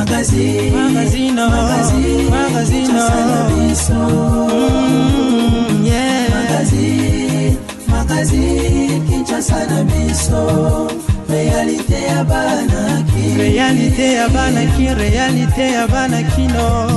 Réalité ya bana kino.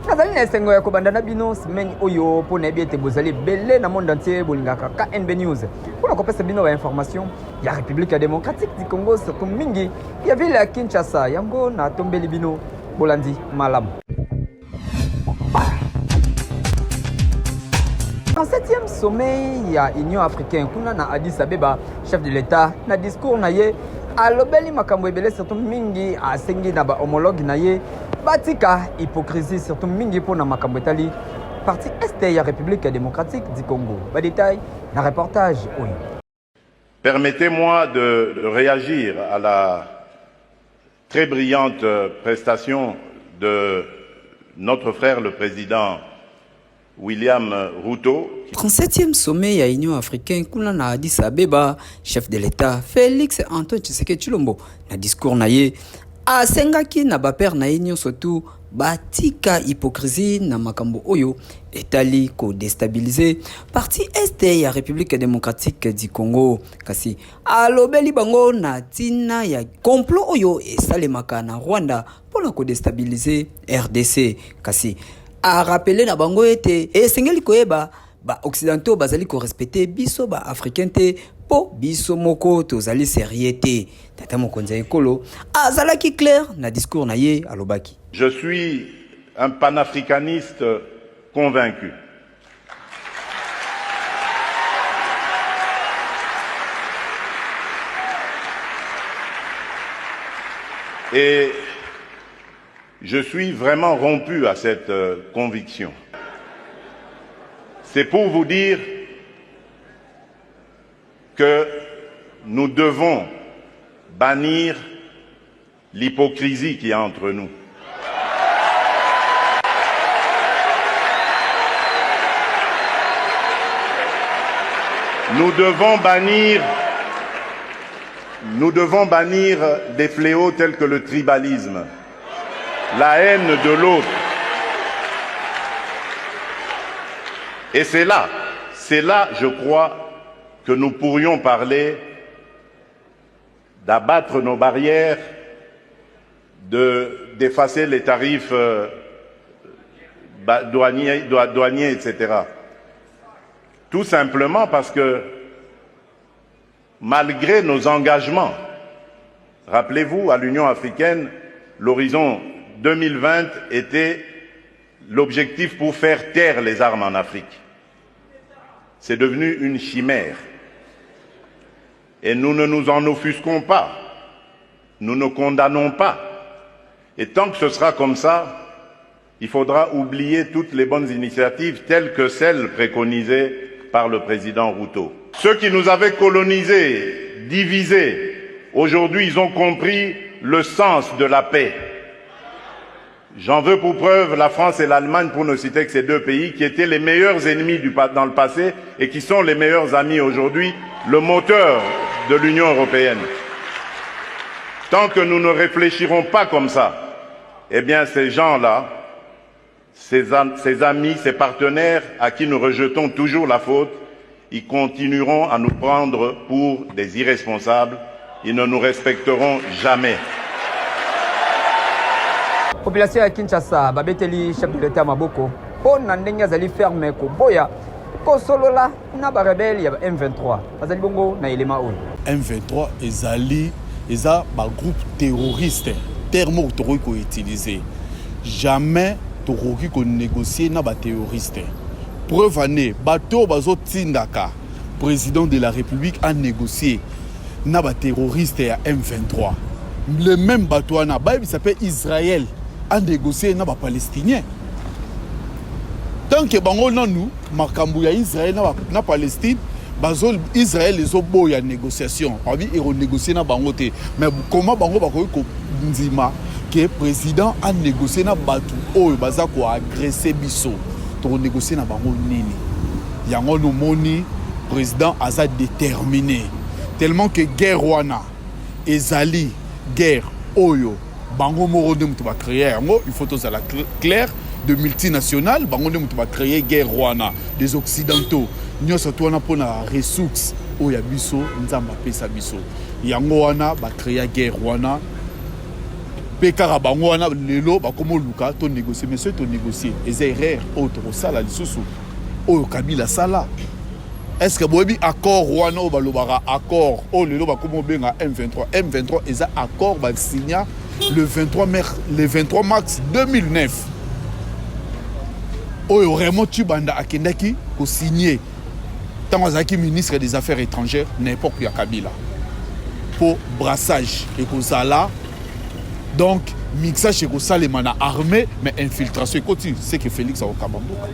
Nazali na esengo ya kobanda na bino semaine oyo po na biete bozali belé na monde entier bolingaka KNB News. Pour kopesa bino ba information ya République démocratique du Congo surtout mingi ya ville ya Kinshasa yango na tombeli bino bolandi malamu. 37e sommet ya Union africaine kuna na Addis Abeba, chef de l'État na discours na ye alobeli makambo ebele surtout mingi asengi na ba homologue na ye batika hypocrisie surtout mingi po na makambo etali parti est ya République démocratique du Congo. Ba détail na reportage oyo. Permettez-moi de réagir à la très brillante prestation de notre frère le président William Ruto. 37e sommet ya Union africaine kuna na Addis Abeba, chef de l'État Félix Antoine Tshisekedi Tshilombo na discours na ye asengaki na baper na union surtout batika hypocrisie na makambo oyo etali ko déstabiliser parti est ya République démocratique du Congo kasi alobeli bango na tina ya complot oyo esalemaka na Rwanda pour ko déstabiliser RDC kasi a rappelé na bango ete esengeli koyeba ba occidentaux bazali ko respecter biso ba africain te po biso moko tozali sérieux te. Tata mokonza ekolo azalaki clair na discours na ye alobaki. Je suis un panafricaniste convaincu. Et je suis vraiment rompu à cette conviction. C'est pour vous dire que nous devons bannir l'hypocrisie qui est entre nous. Nous devons bannir des fléaux tels que le tribalisme, la haine de l'autre. Et c'est là, je crois, que nous pourrions parler d'abattre nos barrières, d'effacer les tarifs douaniers, etc. Tout simplement parce que, malgré nos engagements, rappelez-vous, à l'Union africaine, l'horizon 2020 était l'objectif pour faire taire les armes en Afrique. C'est devenu une chimère. Et nous ne nous en offusquons pas. Nous ne condamnons pas. Et tant que ce sera comme ça, il faudra oublier toutes les bonnes initiatives telles que celles préconisées par le président Ruto. Ceux qui nous avaient colonisés, divisés, aujourd'hui ils ont compris le sens de la paix. J'en veux pour preuve la France et l'Allemagne, pour ne citer que ces deux pays, qui étaient les meilleurs ennemis dans le passé et qui sont les meilleurs amis aujourd'hui, le moteur de l'Union européenne. Tant que nous ne réfléchirons pas comme ça, eh bien ces gens-là, ces amis, ces partenaires à qui nous rejetons toujours la faute, ils continueront à nous prendre pour des irresponsables, ils ne nous respecteront jamais. Population ya Kinshasa babeteli chef de l'État maboko po na ndenge azali ferme ko boya ko solola na ba rebelle ya M23 azali bongo na elema oyo. M23 eza ba groupe terroriste terme toroki ko utiliser jamais toroki ko négocier na ba terroriste preuve année bato bazo tindaka président de la République a négocié na ba terroriste ya M23 le même bato na ba il s'appelle Israël a négocié na ba palestinien tant que bango nanu makambu ya Israël na Palestine bazol Israël les oboya négociation abi ero négocier na bango te mais comment bango bakoki ko ndima que président a négocié na batu oyo baza ko agresser biso to négocier na bango nini yango no moni président aza déterminé tellement que guerre wana ezali guerre oyo bango moko nde moto bacréer yango il faut tozala clair de multinationales bango nde moto bacréer guerre wana des occidentaux nyonso to wana mpona ressource oyo ya biso nzambe apesa biso yango wana bacréer guerre wana mpe kaka bango wana lelo bakoma oluka tonégocier mais soki tonégocier eza erreur oyo tokosala lisusu oyo kabila asala est-ce que boyebi accord wana oyo balobaka accord oyo lelo bakoma obenga M23 eza accord basigna le 23 mars 2009 oyo Raymond Tshibanda akendaki kosigner ntango azalaki ministre des affaires étrangères n'importe ya kabila po brassage ekozala donc mixage ekosalema na armée mais infiltration ekoti c'est que Félix akokamba mboka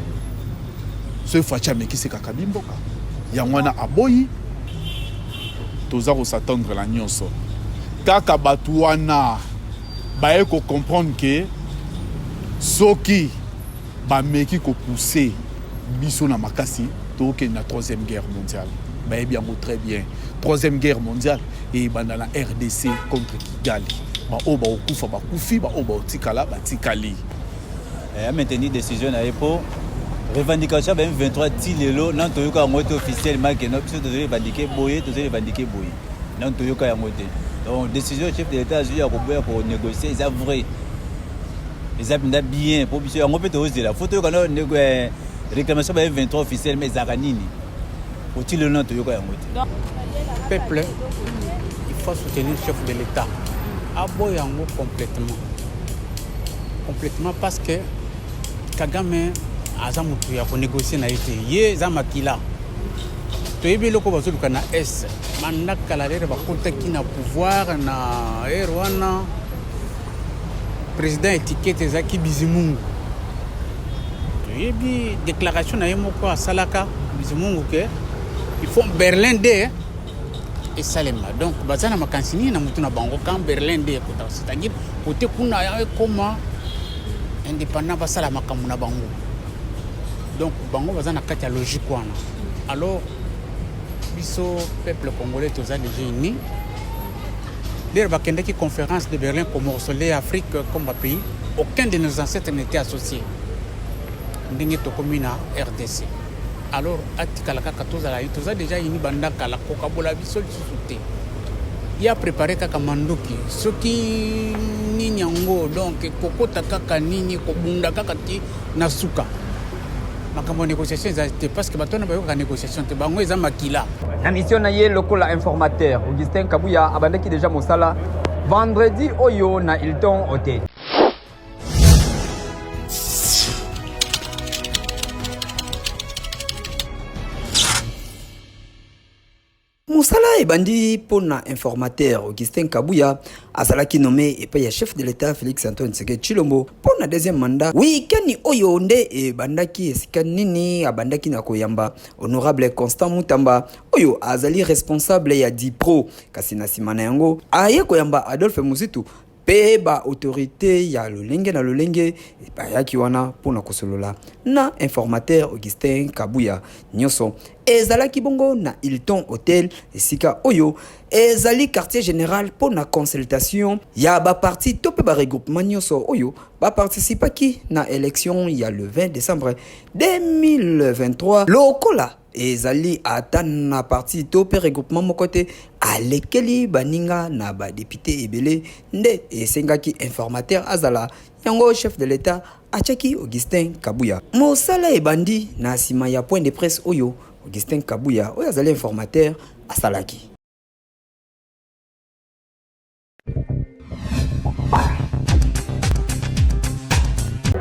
so faci amekisi kaka bimboka yango wana aboyi toza kosatendre la nyonso kaka bato wana baye kocomprendre ke soki bameki kopousse biso na makasi tokende na 3e guerre mondiale bayebi yango très bien 3e guerre mondiale eyebanda na RDC contre Kigali baoyo bakokufa bakufi baoyo baotikala batikali maintenir décision na ye po revendication ba M23 ti lelo nan toyoka yango te officiellement ke no biso tozali revendiquer boye nan toyoka yango te donc décision chef de l'état azwi ya koboya ko négocier eza vrai eza pinda bien po biso yango pe tozela faut toyoka na réclamation ba M23 officiellement ezaka nini po ti lelo nan toyoka yango te peuple il faut soutenir le chef de l'état aboya yango complètement parce que Kagame aza mutu ya konégocier na ye te ye eza makila toyebi eloko bazoluka na es mandakala lere bakotaki na pouvoir na ere wana président étiquette ezaki Bizimungu toyebi déclaration na ye moko asalaka Bizimungu ke il faut Berlin de esalema donc baza na makanisi nini na mutu na bango quand Berlin de ekota c'est-à-dire kote kuna ya ekoma indépendant basala makambo na bango donc bango baza na kati ya logique wana alors biso peuple congolais toza déjà uni lere bakendaki conférence de Berlin comme morceler Afrique comme pays aucun de nos ancêtres n'était associé ndenge tokomi na RDC alors atikala kaka tozala toza déjà uni bandaka la kokabola biso lisusu te ya préparé kaka mandoki soki nini yango donc kokota kaka nini kobunda kaka ti na suka makambo négociation ezate parce que batona bayoka négociation te bango eza makila na mission na ye lokola informateur Augustin Kabuya abandaki déjà mosala vendredi oyo na Hilton Hotel. Moussala ebandi pona informateur Augustin Kabuya azalaki nommé et puis chef de l'état Félix Antoine Tshisekedi Tshilombo pona deuxième mandat weekend oyo nde ebandaki esika nini abandaki na koyamba honorable Constant Mutamba oyo azali responsable ya Dipro kasi na simana yango aye koyamba Adolphe Muzitu pe ba autorité ya lolenge na lolenge bayaki wana pona kosolola na informateur Augustin Kabuya nyoso ezalaki bongo na Hilton Hotel esika oyo ezali quartier général pona consultation ya ba parti to pe ba regroupement nyoso oyo ba participaki na élection ya le 20 décembre 2023 lokola ezali atan na parti to pe regroupement mokote alekeli baninga na ba député ebele nde esengaki informateur azala yango chef de l'état achaki Augustin Kabuya mosala ebandi na sima ya point de presse oyo Augustin Kabuya oyo azali informateur asalaki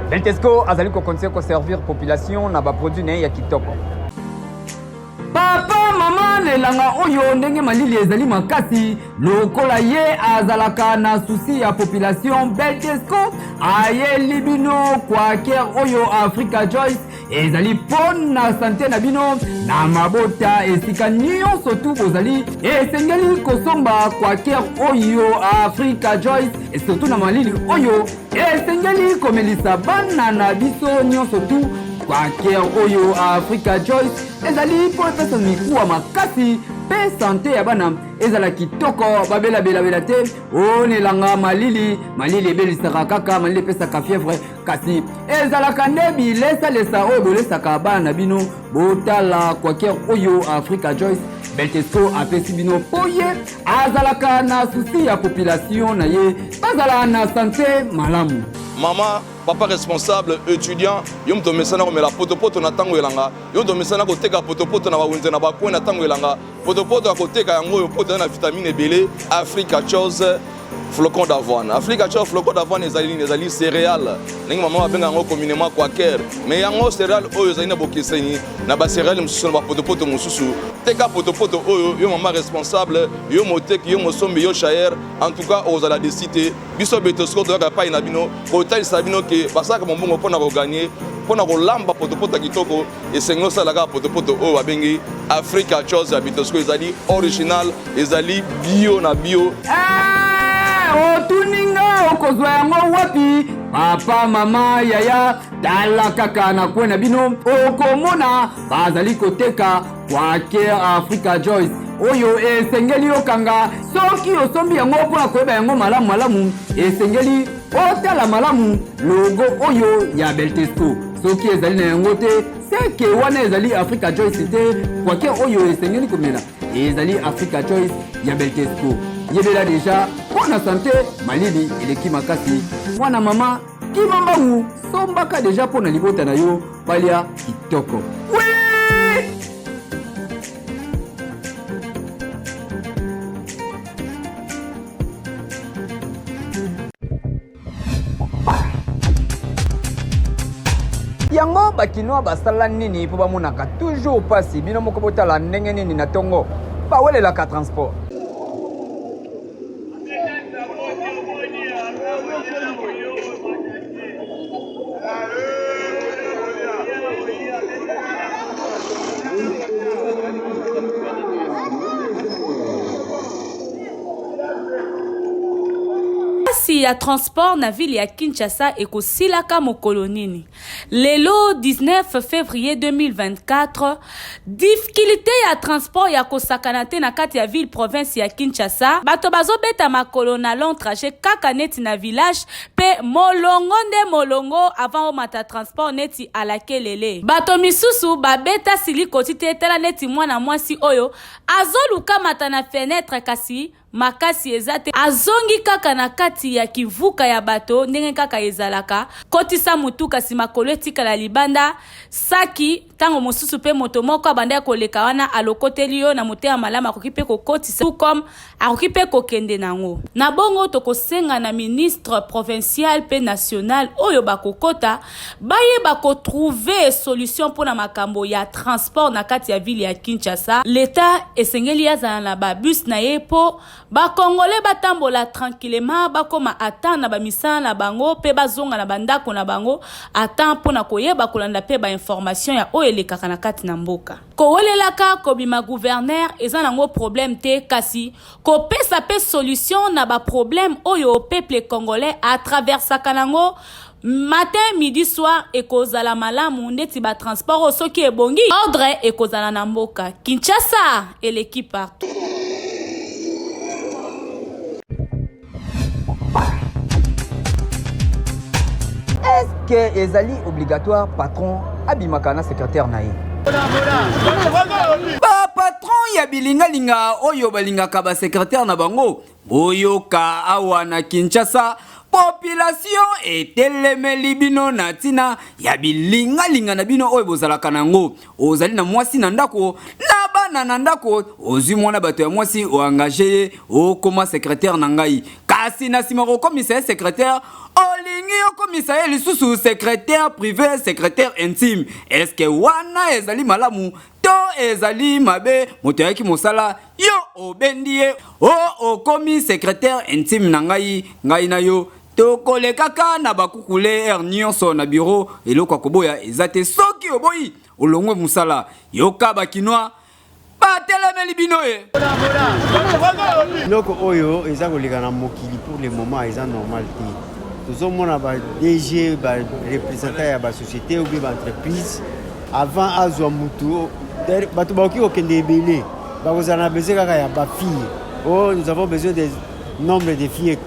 Beltesco azali ko conseiller ko servir population na ba produit ne ya kitoko Papa mama lelanga oyo ndenge malili ezali makasi lokola ye azalaka na souci ya population Beltesco aye libino kwa ker oyo Africa Joyce ezali pon na santé na bino na mabota esika nyonso tu bozali esengeli kosomba kwa ker oyo Africa Joyce et surtout na malili oyo esengeli komelisa bana na biso nyonso tu Kwaker oyo Africa Joyce ezali po pesa mikuwa makasi pe santé ya bana ezala kitoko babela bela te onelanga malili ebelisaka kaka malili epesaka fièvre kasi ezalaka nde bilesalesa oyo bolesaka bana na bino botala kwaker oyo Africa Joyce Beltesco apesi bino po ye azalaka na susi ya population na ye bazala na santé malamu. Maman, papa responsable, étudiant, yom to mesana ko mela potopoto na tango elanga, yom to mesana ko teka potopoto na bawenze na bakwe na tango elanga, potopoto ko teka yango yo poto na vitamine belé, Africa Chose flocon d'avoine. Africa Chose flocon d'avoine ezali céréales. Ningi maman abenga ngo communément quaker, mais yango céréales oyo ezali na bokeseni na ba céréales mususu na ba potopoto mususu. Teka potopoto oyo yo maman responsable, yo moteki yo mosombi yo chayer, en tout cas ozala décider biso Beltesco to ka pa ina bino ko tali sabino ke basaka mbongo pona ko gagner pona ko lamba potopoto kitoko et sengno sala ka potopoto oyo abengi Africa Chose ya Beltesco ezali original, ezali bio na bio. Otuninga okozwa yango wapi papa mama yaya tala kaka na kwena bino okomona bazali koteka kwake Africa Joyce oyo esengeli okanga soki osombi yango mpona koyeba yango malamu esengeli otala malamu logo oyo ya Beltesco soki ezali na yango te seke wana ezali Africa Joyce te kwake oyo esengeli komela ezali Africa Joyce ya Beltesco yebela deja mpona santé malili eleki makasi mwana mama kimambangu sombaka deja mpona libota na yo balia kitoko. yango bakinoa basala nini mpo bamonaka toujours pasi bino moko botala ndenge nini na tongo bawelelaka transport. Si ya transport na ville ya Kinshasa ekosilaka mokolo nini lelo 19 février 2024 difficulté ya transport ya kosakana te na kati ya ville province ya Kinshasa bato bazobeta makolo na long trajet kaka neti na village pe molongo avant omata transport neti alakelele bato misusu babeta silikoti te tala neti mwana mwasi oyo azoluka mata na fenêtre kasi makasi ezate azongi kaka na kati ya kivuka ya bato ndenge kaka ezalaka kotisa mutu kasi makolo etikala libanda saki tango mosusu pe moto moko abanda koleka wana alokoteli yo na motema malama akoki pe kokotisa tout comme akoki pe kokende nango na bongo tokosenga na ministre provincial pe national oyo bakokota baye bakotrouver solution mpona makambo ya transport na kati ya ville ya Kinshasa. L'État esengeli azala na babus na ye po bakongole batambola tranquillement bakoma ata na bamisala na bango pe bazonga na bandako na bango ata mpona koyeba kolanda pe ba information ya oyo elekaka na kati na mboka kowelelaka kobima gouverneur eza nango problème te kasi kopesa pe solution na ba problème oyo peuple congolais à traversaka nango matin midi soir ekozala malamu ndeti ba transport soki ebongi ordre ekozala na mboka Kinshasa eleki partout. Est-ce que ezali obligatoire patron abimaka na secrétaire na ye? Ba patron ya bilingalinga oyo balingaka ba secrétaire na bango boyoka awa na Kinshasa population etelemeli bino na tina ya bilingalinga na bino oyo bozalaka nango ozali na mwasi na ndako na bana na ndako ozwi mwana bato ya mwasi oengage okoma secrétaire na ngai kasi na sima kokomisa secrétaire olingi okomisa ye lisusu secrétaire privé secrétaire intime est-ce que wana ezali malamu to ezali mabe moto yaki mosala yo obendi ye okomi secrétaire intime na ngai na yo tokole kaka na bakukule nyonso na bureau eloko akoboya ezate soki oboyi olongwe musala yoka bakinoa batelemeli bino ye loko oyo eza koleka na mokili pour le moment eza normal te tozomona ba DG ba représentant ya ba société ou ba entreprise avant azwa mutu bato bakoki kokende ebele Vous en avez besoin de filles. Oh, nous avons besoin des nombres de filles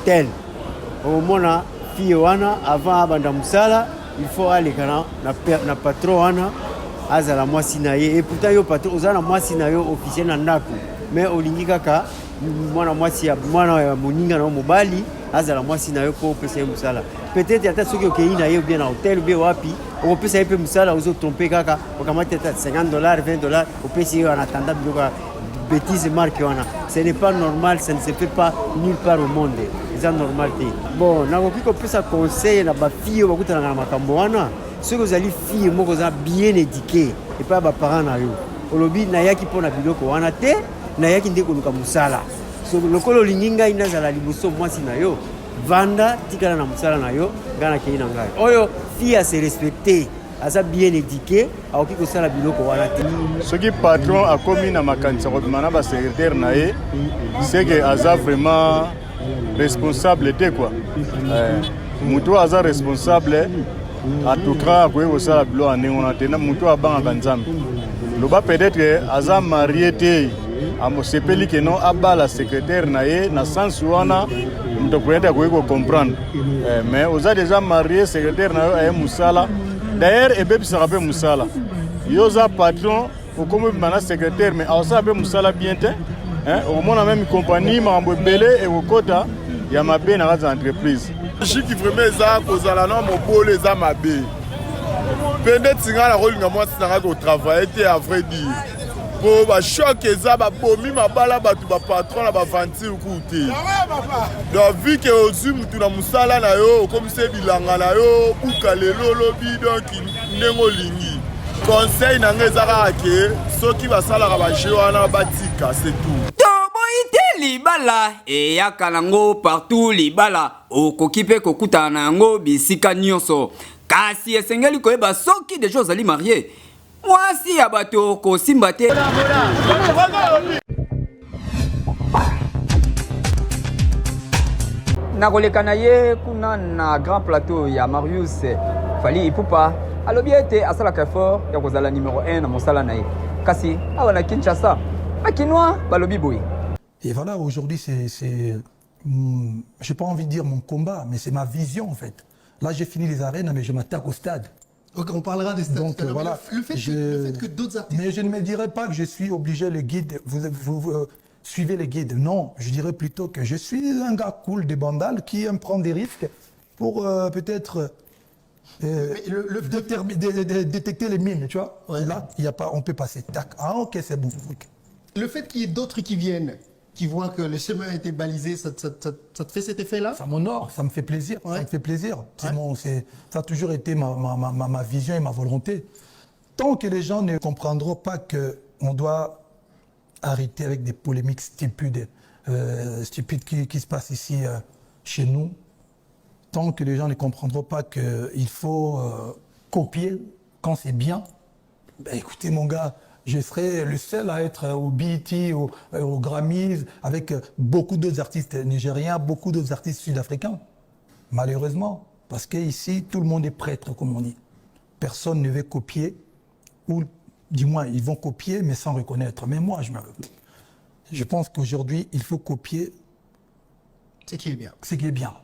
tels. Au moment filles avant abanda musala, il faut aller na patron wana azala mwasi na ye. Et pourtant yo patron ozana mwasi na yo officiel na ndako. Mais olingi kaka mwana mwasi ya mwana ya moninga na mobali azala mwasi na yo po pesa musala. Peut-être ata soki okei na ye bien na hôtel bien wapi, on peut ça peut musala ozo tromper kaka, okamata $50, $20, on peut essayer en attendant biloko bêtises marque wana. Ce n'est pas normal, ça ne se fait pas nulle part au monde. C'est normal. Bon, nakoki ko pesa conseil na ba fille bakutana na makambo wana. Ceux que zali fille moko za bien éduquée et pas ba parents na yo. Olobi na yaki pona biloko wana te, na yaki ndeko luka musala. So lokolo linginga inazala liboso mwasi na yo. Vanda tikala na musala na yo, ngana kei na ngai. Oyo fille à se respecter. Aza bien éduqué, aoki ko sala biloko wana te. Ce qui patron a commis na makanisa ko mana ba secrétaire na ye, c'est que aza vraiment responsable te quoi. Muto aza responsable à tout cas ko ko sala biloko ane on a tena muto abanga kanzambe. Loba peut-être aza marié te. Amo sepeli que non abala secrétaire na ye na sens wana muto kwenda ko comprendre. Mais oza déjà marié secrétaire na yo ay musala. D'ailleurs, Ebeb Sarabe Moussala. Yosa patron, au comme maintenant secrétaire, mais à ça, Moussala bien te. Au moins, même compagnie, Mambo Belé et au Kota, il y a ma bien dans l'entreprise. Je suis vraiment ça, cause à la norme, au beau les amabé. Peut-être que la rôle de moi, c'est au travail, et à vrai dire. Pour le choc, ça va bomber ma balle, tu vas patron, la va vantir ou côté. Donc, vu que au Zoom, tu as Moussala, comme c'est Bilanga, ou Kalelo, lobby, donc, Nengolingi. Conseil, Nangezara, ce qui va savoir à Jéwana Batika, c'est tout. Libala et yakalango partout libala okokipe kokuta nango bisika nyonso kasi esengeli koyeba soki des choses ali marié mwasi ya bato ko simbate nakoleka na ye kuna na grand plateau ya Marius Fali Ipupa alobi ete asalaka effort ya kozala numéro 1 na mosala na ye kasi awa na Kinshasa makinwa balobi boy. Et voilà, aujourd'hui, je n'ai pas envie de dire mon combat, mais c'est ma vision en fait. Là, j'ai fini les arènes, mais je m'attaque au stade. Ok, on parlera des stades. Donc voilà. Le fait que d'autres artistes... Mais je ne me dirais pas que je suis obligé, le guide, vous suivez les guides. Non, je dirais plutôt que je suis un gars cool, des bandales, qui aime prendre des risques pour peut-être détecter les mines, tu vois. Ouais. Là, il y a pas, on peut passer. Tac. Ah ok, c'est bon. Okay. Le fait qu'il y ait d'autres qui viennent, qui voient que le chemin a été balisé, ça te fait cet effet-là? Ça m'honore, ça me fait plaisir. Ouais. Ça me fait plaisir. Ouais. Ça a toujours été ma vision et ma volonté. Tant que les gens ne comprendront pas qu'on doit arrêter avec des polémiques stupides qui se passent ici chez nous, tant que les gens ne comprendront pas qu'il faut copier quand c'est bien, ben écoutez mon gars, je serai le seul à être au BET, au Grammys, avec beaucoup d'autres artistes nigériens, beaucoup d'autres artistes sud-africains. Malheureusement, parce qu'ici, tout le monde est prêtre, comme on dit. Personne ne veut copier, ou du moins, ils vont copier, mais sans reconnaître. Mais moi, je pense qu'aujourd'hui, il faut copier ce qui est bien. Ce qui est bien.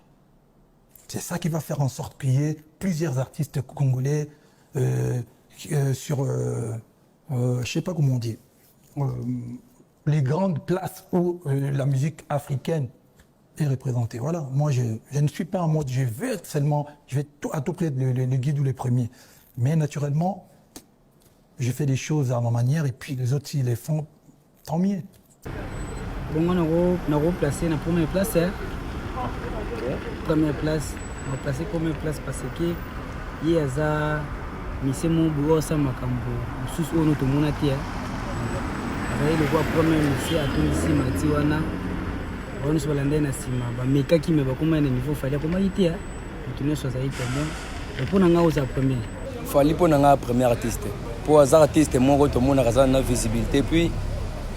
C'est ça qui va faire en sorte qu'il y ait plusieurs artistes congolais sur... je ne sais pas comment on dit, les grandes places où la musique africaine est représentée. Voilà, moi je ne suis pas en mode, je vais être seulement, je vais à tout près le guide ou les premiers. Mais naturellement, je fais des choses à ma manière et puis les autres, s'ils les font, tant mieux. Bon, on a placé la première place. Hein? Okay. Première place, on a placé première place parce que il y a ça. Mise mon boulot ça makambo sous ono to mona tia avec le quoi premier mise à tout ici matiwana on se balande na sima ba meka ki me ba koma na niveau fallait koma itia tuni so zaite mo et pour nga oza premier fallait pour nga premier artiste pour azar artiste mon to mona kaza na visibilité puis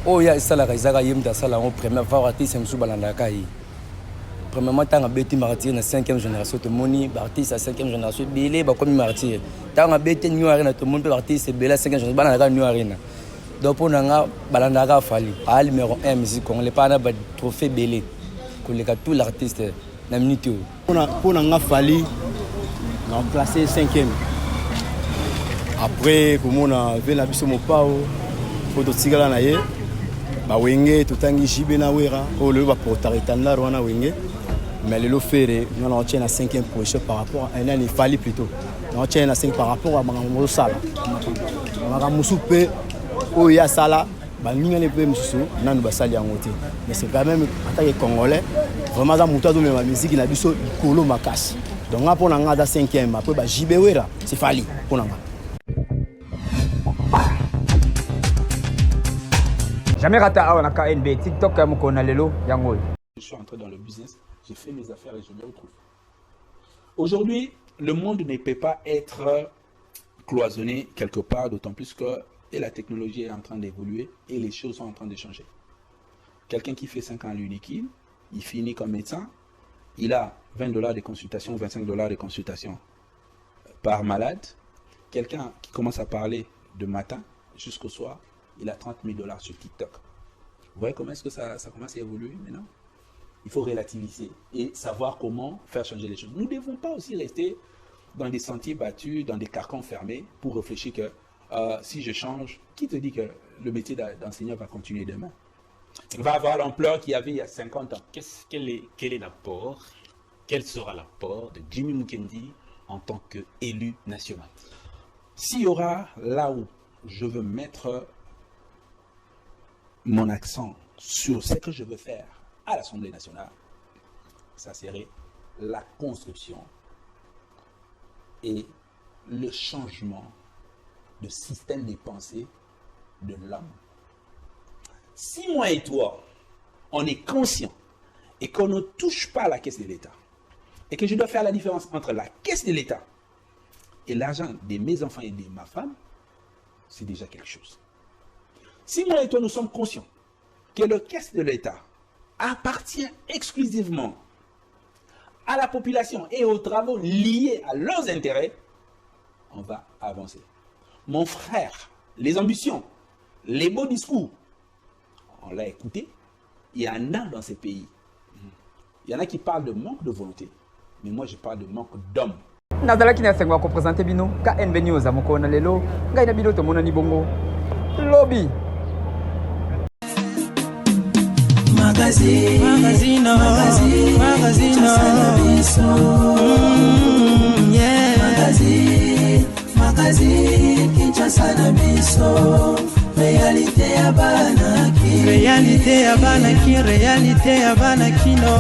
oh ya sala kaza yimda sala en premier voir artiste msu balanda kai. Premièrement, tant que Betty martyr na 5e génération de moni, artiste à 5e génération Belé ba comme martyr. Tant que Betty new arena tout le monde artiste Belé 5e génération ba na new arena. donc pour nga balandaka fali a numéro 1 musique congolais pas na ba trophée belé koleka tout l'artiste na minute pour nga fali na classé 5e après comme on a vu la biso mopao photo tigala na ye ba wenge tutangi jibe na wera o le ba portaritanda rwana wenge mais le lofere nous on tient à 5e position par rapport à un fali plutôt on tient à 5 par rapport à bango sala maka musupe o ya sala ba ninga le pe mususu nanu ba sali yangote mais c'est quand même en tant que congolais vraiment ça muta do même musique na biso ikolo makasi donc nga pona nga da 5e après ba jibe wera c'est fali pona nga. Jamais raté à la KNB, TikTok, je suis entré dans le business, j'ai fait mes affaires et je me retrouve. Aujourd'hui, le monde ne peut pas être cloisonné quelque part, d'autant plus que et la technologie est en train d'évoluer et les choses sont en train de changer. Quelqu'un qui fait 5 ans à l'Unikin, il finit comme médecin, il a $20 de consultation, $25 de consultation par malade. Quelqu'un qui commence à parler de matin jusqu'au soir, il a $30 000 sur TikTok. Vous voyez comment est-ce que ça commence à évoluer maintenant? Il faut relativiser et savoir comment faire changer les choses. Nous ne devons pas aussi rester dans des sentiers battus, dans des carcans fermés pour réfléchir que si je change, qui te dit que le métier d'enseignant va continuer demain? Il va avoir l'ampleur qu'il y avait il y a 50 ans. Quel est l'apport, quel sera l'apport de Jimmy Mukendi en tant qu'élu national? S'il y aura là où je veux mettre mon accent sur ce que je veux faire à l'Assemblée nationale, ça serait la construction et le changement de système de pensée de l'homme. Si moi et toi, on est conscient et qu'on ne touche pas à la caisse de l'État, et que je dois faire la différence entre la caisse de l'État et l'argent de mes enfants et de ma femme, c'est déjà quelque chose. Si moi et toi nous sommes conscients que la caisse de l'État appartient exclusivement à la population et aux travaux liés à leurs intérêts, on va avancer. Mon frère, les ambitions, les beaux discours, on l'a écouté. Il y en a dans ces pays. Il y en a qui parlent de manque de volonté, mais moi je parle de manque d'hommes. Nazalaki na sengwa ko présenter bino KNB News amoko na lelo ngai na bino to mona ni bongo lobby magazine Kinshasa na biso réalité ya bana kino